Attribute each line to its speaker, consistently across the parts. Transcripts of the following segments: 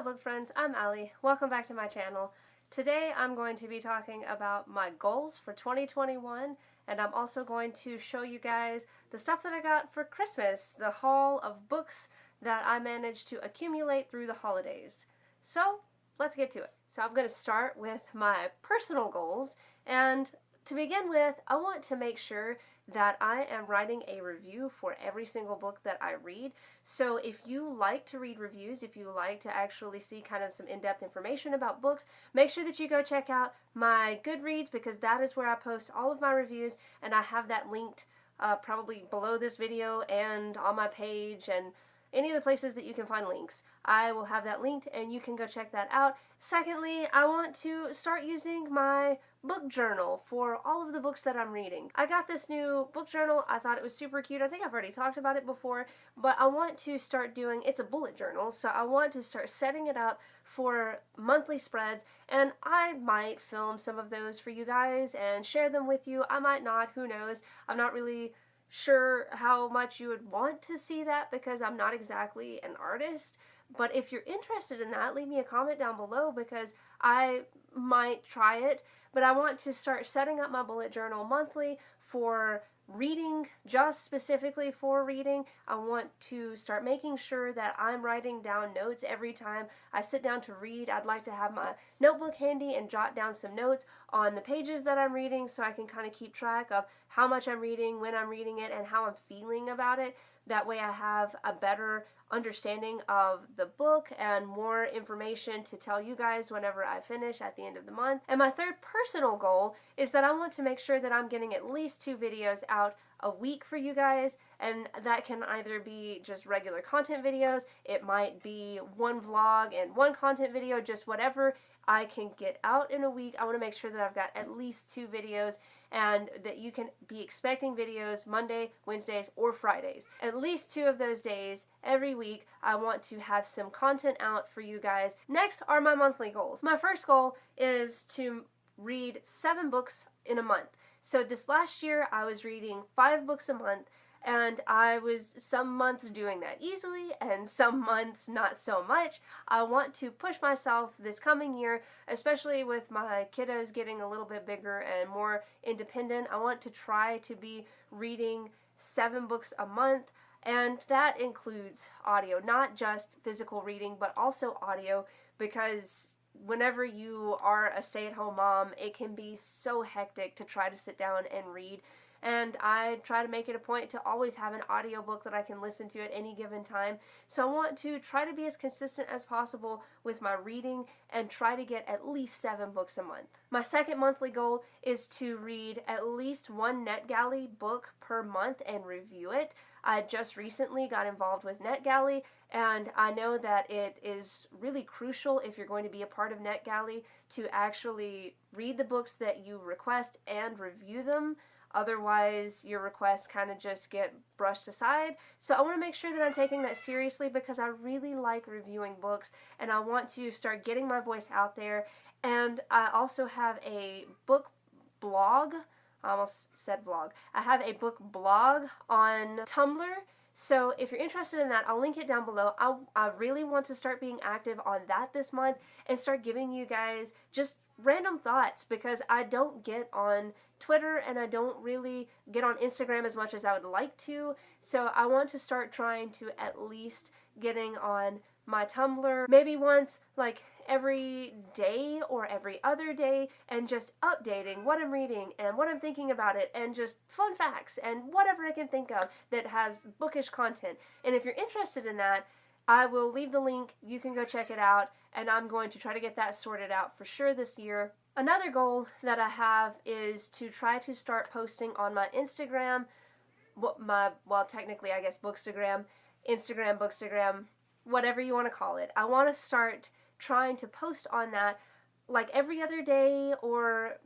Speaker 1: Hello book friends, I'm Allie. Welcome back to my channel. Today I'm going to be talking about my goals for 2021, and I'm also going to show you guys the stuff that I got for Christmas, the haul of books that I managed to accumulate through the holidays. So let's get to it. So I'm going to start with my personal goals, and to begin with, I want to make sure that I am writing a review for every single book that I read. So if you like to read reviews, if you like to actually see kind of some in-depth information about books, make sure that you go check out my Goodreads, because that is where I post all of my reviews, and I have that linked probably below this video and on my page and any of the places that you can find links. I will have that linked and you can go check that out. Secondly, I want to start using my book journal for all of the books that I'm reading. I got this new book journal. I thought it was super cute. I think I've already talked about it before, but I want to start doing, it's a bullet journal, so I want to start setting it up for monthly spreads, and I might film some of those for you guys and share them with you. I might not, who knows. I'm not really sure how much you would want to see that because I'm not exactly an artist, but if you're interested in that, leave me a comment down below because I might try it. But I want to start setting up my bullet journal monthly for reading, just specifically for reading. I want to start making sure that I'm writing down notes every time I sit down to read. I'd like to have my notebook handy and jot down some notes on the pages that I'm reading so I can kind of keep track of how much I'm reading, when I'm reading it, and how I'm feeling about it. That way I have a better understanding of the book and more information to tell you guys whenever I finish at the end of the month. And my third personal goal is that I want to make sure that I'm getting at least 2 videos out a week for you guys, and that can either be just regular content videos, it might be 1 vlog and 1 content video, just whatever I can get out in a week. I want to make sure that I've got at least 2 videos and that you can be expecting videos Monday, Wednesdays, or Fridays. At least 2 of those days every week. I want to have some content out for you guys. Next are my monthly goals. My first goal is to read 7 books in a month. So this last year I was reading 5 books a month, and I was some months doing that easily and some months not so much. I want to push myself this coming year, especially with my kiddos getting a little bit bigger and more independent. I want to try to be reading 7 books a month, and that includes audio, not just physical reading, but also audio, because whenever you are a stay-at-home mom, it can be so hectic to try to sit down and read. And I try to make it a point to always have an audiobook that I can listen to at any given time. So I want to try to be as consistent as possible with my reading and try to get at least 7 books a month. My second monthly goal is to read at least 1 NetGalley book per month and review it. I just recently got involved with NetGalley, and I know that it is really crucial if you're going to be a part of NetGalley to actually read the books that you request and review them. Otherwise, your requests kind of just get brushed aside. So I want to make sure that I'm taking that seriously because I really like reviewing books and I want to start getting my voice out there. And I also have a book blog. I almost said vlog. I have a book blog on Tumblr. So if you're interested in that, I'll link it down below. I really want to start being active on that this month and start giving you guys just random thoughts, because I don't get on Twitter and I don't really get on Instagram as much as I would like to. So I want to start trying to at least getting on my Tumblr maybe once like every day or every other day, and just updating what I'm reading and what I'm thinking about it, and just fun facts and whatever I can think of that has bookish content. And if you're interested in that, I will leave the link. You can go check it out, and I'm going to try to get that sorted out for sure this year. Another goal that I have is to try to start posting on my Instagram, well, technically I guess Bookstagram, Instagram, Bookstagram, whatever you want to call it. I want to start trying to post on that like every other day, or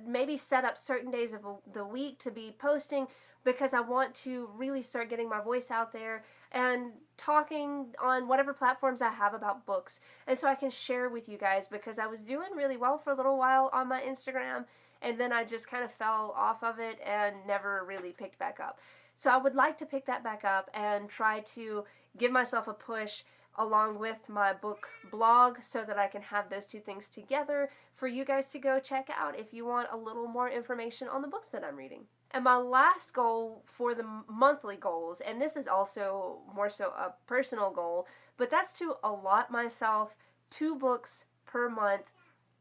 Speaker 1: maybe set up certain days of the week to be posting, because I want to really start getting my voice out there and talking on whatever platforms I have about books, and so I can share with you guys, because I was doing really well for a little while on my Instagram and then I just kind of fell off of it and never really picked back up. So I would like to pick that back up and try to give myself a push along with my book blog so that I can have those two things together for you guys to go check out if you want a little more information on the books that I'm reading. And my last goal for the monthly goals, and this is also more so a personal goal, but that's to allot myself 2 books per month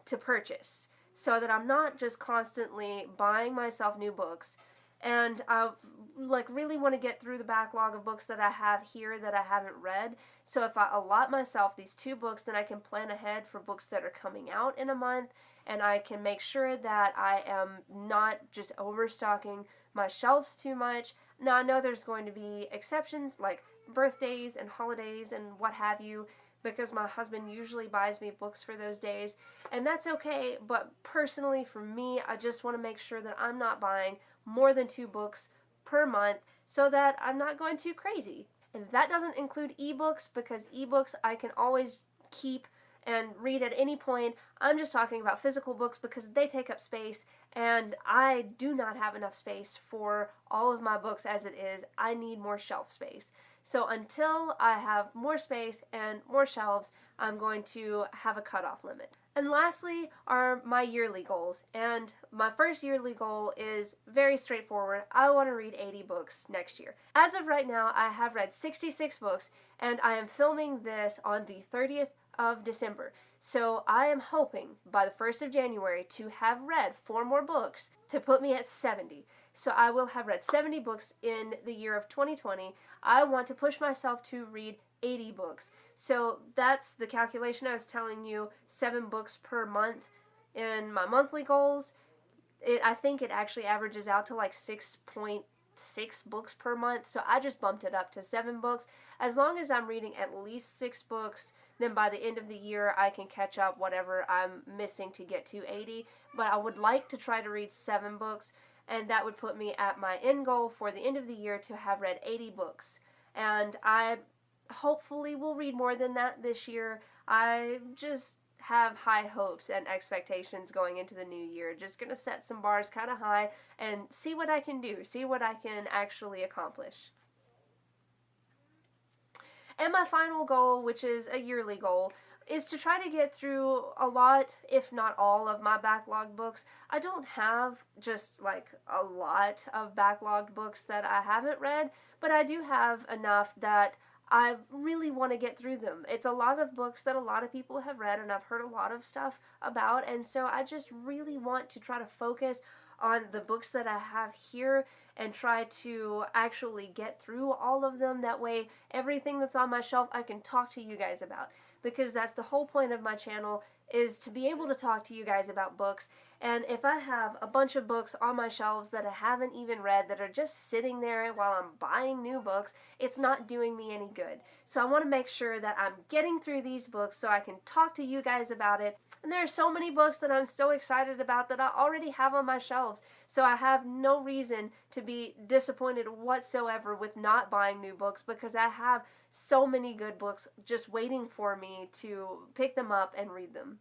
Speaker 1: to purchase so that I'm not just constantly buying myself new books. And I really want to get through the backlog of books that I have here that I haven't read. So if I allot myself these 2 books, then I can plan ahead for books that are coming out in a month, and I can make sure that I am not just overstocking my shelves too much. Now, I know there's going to be exceptions like birthdays and holidays and what have you, because my husband usually buys me books for those days, and that's okay, but personally for me, I just want to make sure that I'm not buying more than 2 books per month so that I'm not going too crazy. And that doesn't include ebooks, because ebooks I can always keep and read at any point. I'm just talking about physical books because they take up space, and I do not have enough space for all of my books as it is. I need more shelf space. So until I have more space and more shelves, I'm going to have a cutoff limit. And lastly are my yearly goals. And my first yearly goal is very straightforward. I want to read 80 books next year. As of right now, I have read 66 books, and I am filming this on the 30th of December. So I am hoping by the 1st of January to have read 4 more books to put me at 70. So I will have read 70 books in the year of 2020. I want to push myself to read 80 books. So that's the calculation I was telling you, 7 books per month in my monthly goals. I think it actually averages out to like 6.6 books per month. So I just bumped it up to 7 books. As long as I'm reading at least 6 books, then by the end of the year I can catch up whatever I'm missing to get to 80. But I would like to try to read 7 books, and that would put me at my end goal for the end of the year to have read 80 books. And I hopefully will read more than that this year. I just have high hopes and expectations going into the new year. Just gonna set some bars kind of high and see what I can do, see what I can actually accomplish. And my final goal, which is a yearly goal, is to try to get through a lot, if not all, of my backlog books. I don't have just like a lot of backlogged books that I haven't read, but I do have enough that I really want to get through them. It's a lot of books that a lot of people have read and I've heard a lot of stuff about, and so I just really want to try to focus on the books that I have here and try to actually get through all of them. That way, everything that's on my shelf I can talk to you guys about, because that's the whole point of my channel, is to be able to talk to you guys about books. And if I have a bunch of books on my shelves that I haven't even read, that are just sitting there while I'm buying new books, it's not doing me any good. So I want to make sure that I'm getting through these books so I can talk to you guys about it. And there are so many books that I'm so excited about that I already have on my shelves, so I have no reason to be disappointed whatsoever with not buying new books, because I have so many good books just waiting for me to pick them up and read them.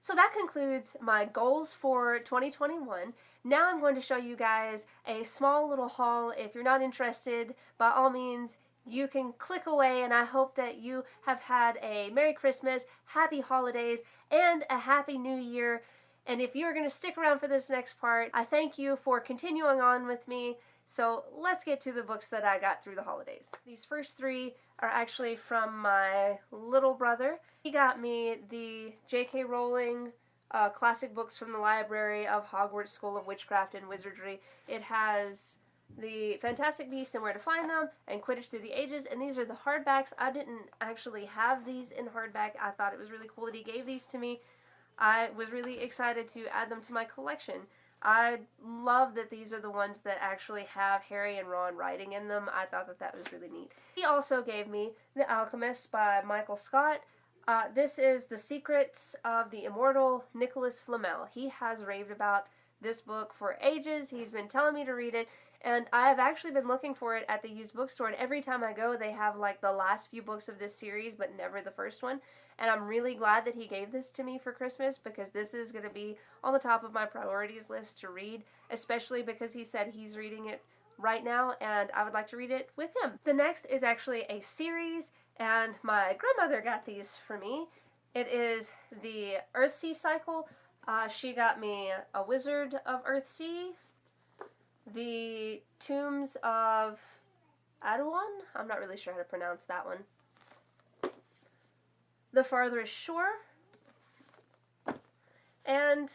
Speaker 1: So that concludes my goals for 2021. Now I'm going to show you guys a small little haul. If you're not interested, by all means, you can click away, and I hope that you have had a Merry Christmas, Happy Holidays, and a Happy New Year. And if you're going to stick around for this next part, I thank you for continuing on with me. So let's get to the books that I got through the holidays. These first 3 are actually from my little brother. He got me the J.K. Rowling classic books from the library of Hogwarts School of Witchcraft and Wizardry. It has the Fantastic Beasts and Where to Find Them, and Quidditch Through the Ages, and these are the hardbacks. I didn't actually have these in hardback. I thought it was really cool that he gave these to me. I was really excited to add them to my collection. I love that these are the ones that actually have Harry and Ron writing in them. I thought that that was really neat. He also gave me The Alchemist by Michael Scott. This is The Secrets of the Immortal Nicholas Flamel. He has raved about this book for ages. He's been telling me to read it, and I've actually been looking for it at the used bookstore, and every time I go they have like the last few books of this series but never the first one. And I'm really glad that he gave this to me for Christmas, because this is going to be on the top of my priorities list to read, especially because he said he's reading it right now and I would like to read it with him. The next is actually a series, and my grandmother got these for me. It is the Earthsea cycle. She got me A Wizard of Earthsea, the Tombs of Adawan. I'm not really sure how to pronounce that one. The Farthest Shore, and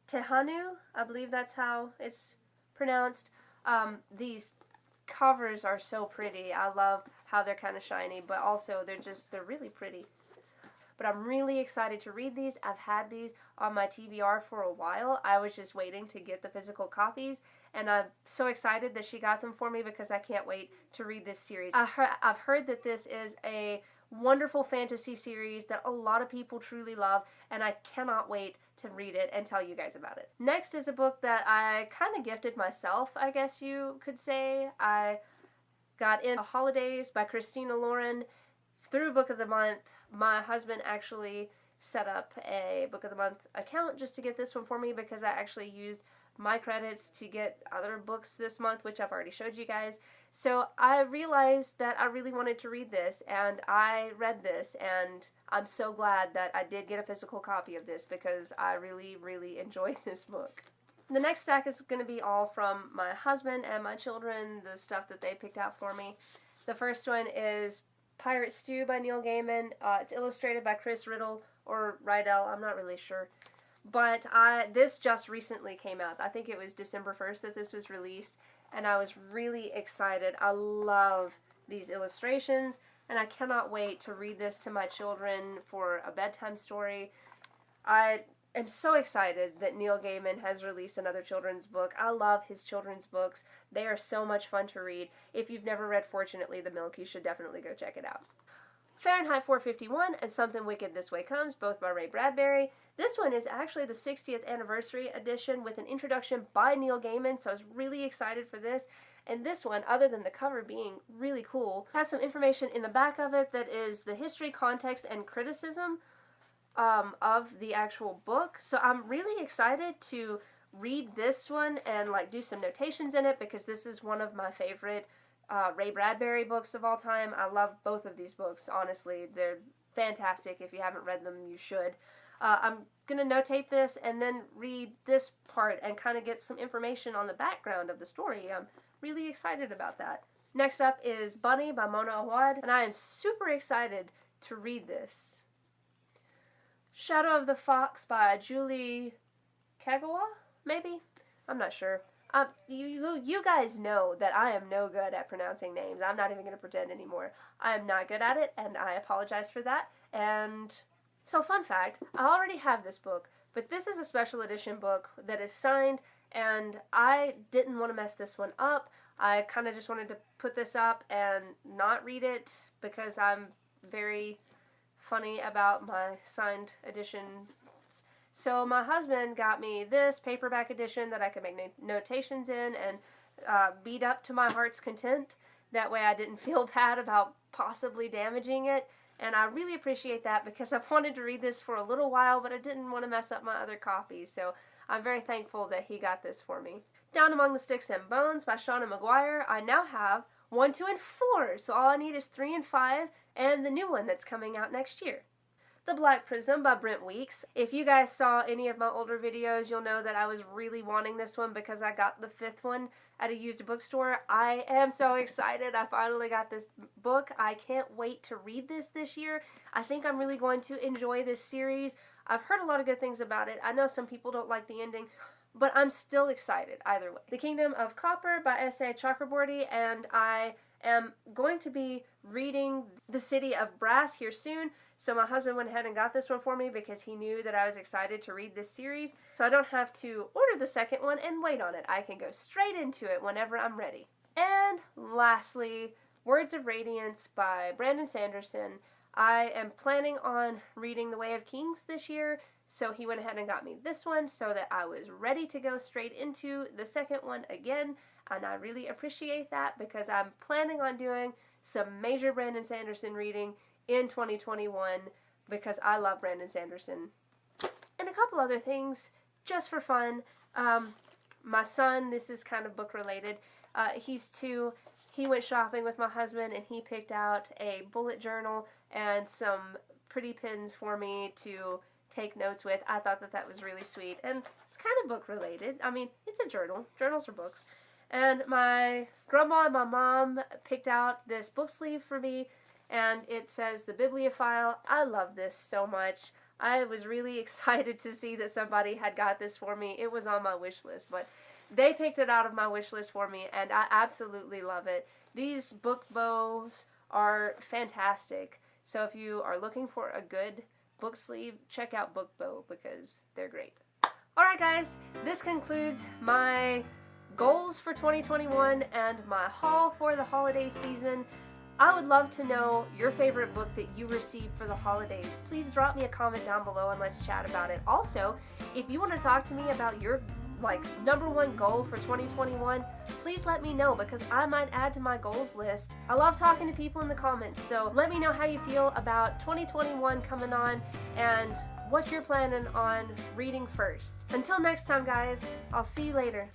Speaker 1: Tehanu. I believe that's how it's pronounced. These covers are so pretty. I love how they're kind of shiny, but also they're really pretty. But I'm really excited to read these. I've had these on my TBR for a while. I was just waiting to get the physical copies, and I'm so excited that she got them for me because I can't wait to read this series. I've heard that this is a wonderful fantasy series that a lot of people truly love, and I cannot wait to read it and tell you guys about it. Next is a book that I kind of gifted myself, I guess you could say. I got in Holidays by Christina Lauren through Book of the Month. My husband actually set up a Book of the Month account just to get this one for me because I actually used my credits to get other books this month, which I've already showed you guys. So I realized that I really wanted to read this, and I read this, and I'm so glad that I did get a physical copy of this because I really, really enjoyed this book. The next stack is going to be all from my husband and my children, the stuff that they picked out for me. The first one is Pirate Stew by Neil Gaiman. It's illustrated by Chris Riddle or Rydell, I'm not really sure. But this just recently came out. I think it was December 1st that this was released, and I was really excited. I love these illustrations, and I cannot wait to read this to my children for a bedtime story. I am so excited that Neil Gaiman has released another children's book. I love his children's books. They are so much fun to read. If you've never read Fortunately the Milk, you should definitely go check it out. Fahrenheit 451 and Something Wicked This Way Comes, both by Ray Bradbury. This one is actually the 60th anniversary edition with an introduction by Neil Gaiman, so I was really excited for this. And this one, other than the cover being really cool, has some information in the back of it that is the history, context, and criticism of the actual book. So I'm really excited to read this one and do some notations in it because this is one of my favorite Ray Bradbury books of all time. I love both of these books, honestly. They're fantastic. If you haven't read them, you should. I'm going to notate this and then read this part and kind of get some information on the background of the story. I'm really excited about that. Next up is Bunny by Mona Awad, and I am super excited to read this. Shadow of the Fox by Julie Kagawa, maybe? I'm not sure. You guys know that I am no good at pronouncing names. I'm not even going to pretend anymore. I am not good at it, and I apologize for that. And so, fun fact, I already have this book, but this is a special edition book that is signed, and I didn't want to mess this one up. I kind of just wanted to put this up and not read it because I'm very funny about my signed edition. So my husband got me this paperback edition that I could make notations in and beat up to my heart's content. That way I didn't feel bad about possibly damaging it. And I really appreciate that because I've wanted to read this for a little while, but I didn't want to mess up my other copies. So I'm very thankful that he got this for me. Down Among the Sticks and Bones by Shauna Maguire. I now have 1, 2, and 4. So all I need is 3 and 5 and the new one that's coming out next year. The Black Prism by Brent Weeks. If you guys saw any of my older videos, you'll know that I was really wanting this one because I got the 5th one at a used bookstore. I am so excited. I finally got this book. I can't wait to read this year. I think I'm really going to enjoy this series. I've heard a lot of good things about it. I know some people don't like the ending, but I'm still excited either way. The Kingdom of Copper by S.A. Chakraborty, and I am going to be reading The City of Brass here soon. So my husband went ahead and got this one for me because he knew that I was excited to read this series. So I don't have to order the second one and wait on it. I can go straight into it whenever I'm ready. And lastly, Words of Radiance by Brandon Sanderson. I am planning on reading The Way of Kings this year, so he went ahead and got me this one so that I was ready to go straight into the second one again. And I really appreciate that because I'm planning on doing some major Brandon Sanderson reading in 2021 because I love Brandon Sanderson. And a couple other things just for fun. My son, this is kind of book related, he's 2. he went shopping with my husband and he picked out a bullet journal and some pretty pens for me to take notes with. I thought that that was really sweet, and it's kind of book related. I mean, it's a journal. Journals are books. And my grandma and my mom picked out this book sleeve for me, and it says The Bibliophile. I love this so much. I was really excited to see that somebody had got this for me. It was on my wish list, but they picked it out of my wish list for me, and I absolutely love it. These book bows are fantastic. So if you are looking for a good book sleeve, check out Book Bow because they're great. Alright guys, this concludes my goals for 2021 and my haul for the holiday season. I would love to know your favorite book that you received for the holidays. Please drop me a comment down below and let's chat about it. Also, if you want to talk to me about your #1 goal for 2021, please let me know because I might add to my goals list. I love talking to people in the comments, so let me know how you feel about 2021 coming on and what you're planning on reading first. Until next time guys, I'll see you later.